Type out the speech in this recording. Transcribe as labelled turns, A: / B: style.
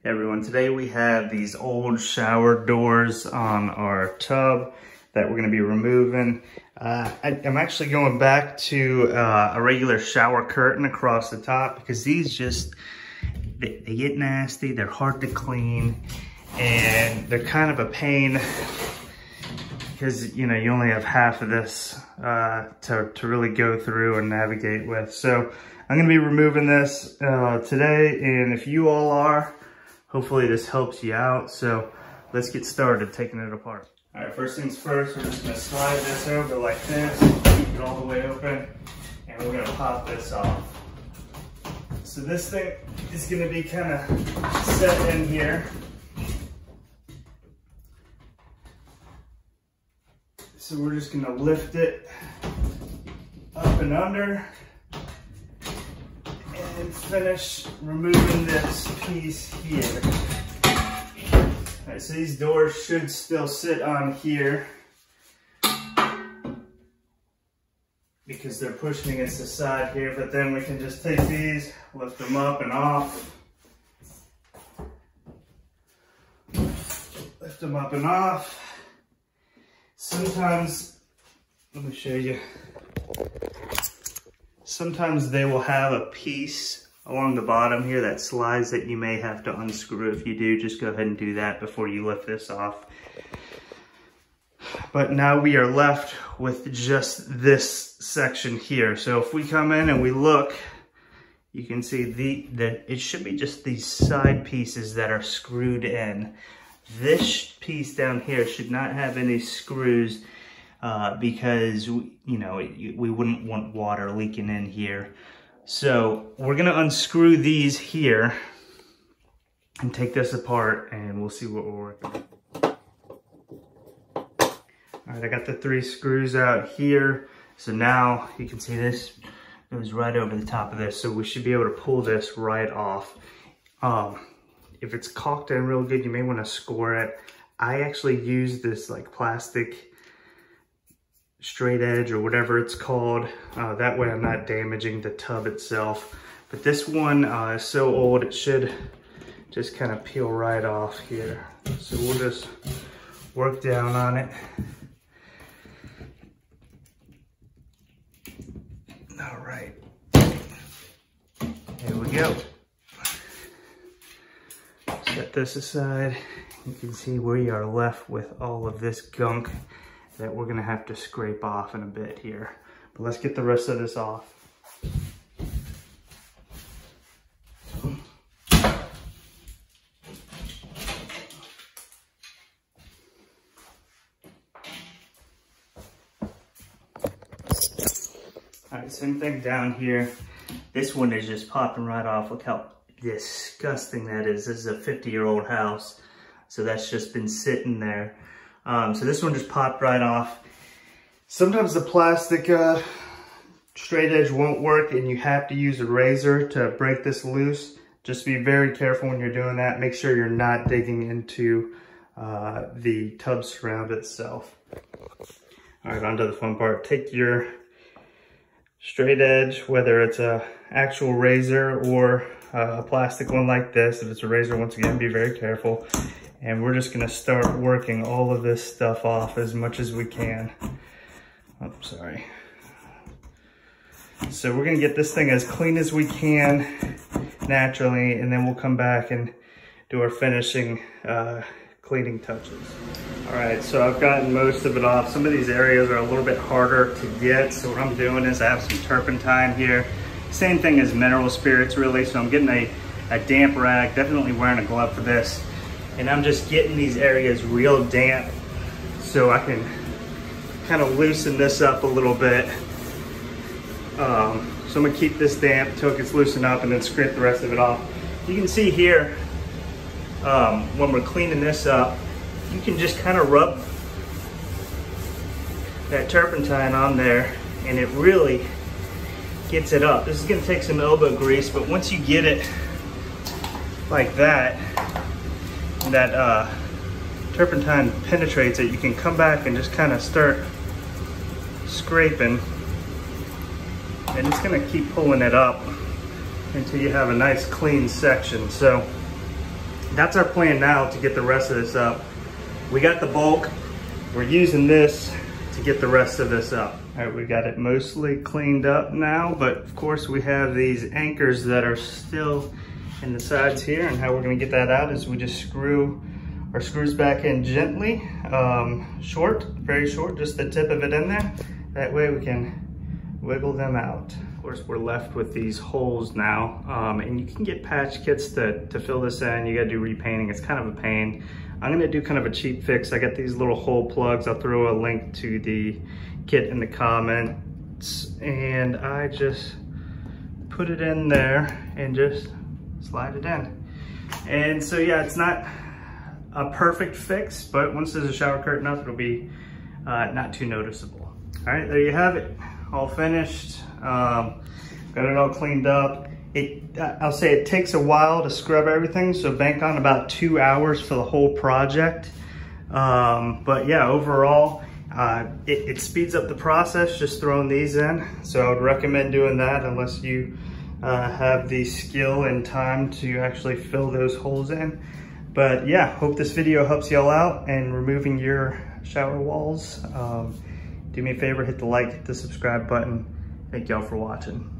A: Hey everyone, today we have these old shower doors on our tub that we're going to be removing. I'm actually going back to a regular shower curtain across the top because these just, they get nasty, they're hard to clean, and they're kind of a pain because, you know, you only have half of this to really go through and navigate with. So I'm going to be removing this today, and if you all are, hopefully this helps you out. So let's get started taking it apart. All right, first things first, we're just gonna slide this over like this, keep it all the way open, and we're gonna pop this off. So this thing is gonna be kind of set in here. So we're just gonna lift it up and under and finish removing this piece here. All right, so these doors should still sit on here because they're pushing against the side here, but then we can just take these, lift them up and off. Lift them up and off. Sometimes, let me show you. Sometimes they will have a piece along the bottom here that slides that you may have to unscrew. If you do, just go ahead and do that before you lift this off. But now we are left with just this section here. So if we come in and we look, you can see it should be just these side pieces that are screwed in. This piece down here should not have any screws because, you know, we wouldn't want water leaking in here. So we're gonna unscrew these here and take this apart, and we'll see what we're working with. All right, I got the 3 screws out here. So now you can see this goes right over the top of this. So we should be able to pull this right off. If it's caulked in real good, you may wanna score it. I actually use this like plastic straight edge or whatever it's called. That way I'm not damaging the tub itself. But this one is so old, it should just kind of peel right off here. So we'll just work down on it. All right, here we go. Set this aside. You can see we are left with all of this gunk that we're gonna have to scrape off in a bit here. But let's get the rest of this off. All right, same thing down here. This one is just popping right off. Look how disgusting that is. This is a 50-year-old house. So that's just been sitting there. So this one just popped right off. Sometimes the plastic straight edge won't work and you have to use a razor to break this loose. Just be very careful when you're doing that. Make sure you're not digging into the tub surround itself. All right, on to the fun part. Take your straight edge, whether it's a actual razor or a plastic one like this. If it's a razor, once again, be very careful. And we're just gonna start working all of this stuff off as much as we can. Oh, sorry. So we're gonna get this thing as clean as we can naturally, and then we'll come back and do our finishing cleaning touches. All right, so I've gotten most of it off. Some of these areas are a little bit harder to get, so what I'm doing is I have some turpentine here. Same thing as mineral spirits, really. So I'm getting a damp rag, definitely wearing a glove for this. And I'm just getting these areas real damp so I can kind of loosen this up a little bit. So I'm gonna keep this damp until it gets loosened up and then scrape the rest of it off. You can see here, when we're cleaning this up, you can just kind of rub that turpentine on there and it really gets it up. This is gonna take some elbow grease, but once you get it like that, that turpentine penetrates it, you can come back and just kind of start scraping, and it's going to keep pulling it up until you have a nice clean section. So that's our plan now to get the rest of this up. We got the bulk. We're using this to get the rest of this up. All right, we got it mostly cleaned up now, but of course we have these anchors that are still in the sides here, and how we're gonna get that out is we just screw our screws back in gently, short, very short, just the tip of it in there. That way we can wiggle them out. Of course, we're left with these holes now, and you can get patch kits to fill this in. You gotta do repainting, it's kind of a pain. I'm gonna do kind of a cheap fix. I got these little hole plugs. I'll throw a link to the kit in the comments, and I just put it in there and just slide it in. And so yeah, it's not a perfect fix, but once there's a shower curtain up, it'll be not too noticeable. All right, there you have it, all finished. Got it all cleaned up. I'll say it takes a while to scrub everything, so bank on about 2 hours for the whole project. But yeah, overall, it speeds up the process just throwing these in. So I would recommend doing that unless you have the skill and time to actually fill those holes in. But yeah, hope this video helps y'all out in removing your shower walls. Do me a favor, hit the like, hit the subscribe button. Thank y'all for watching.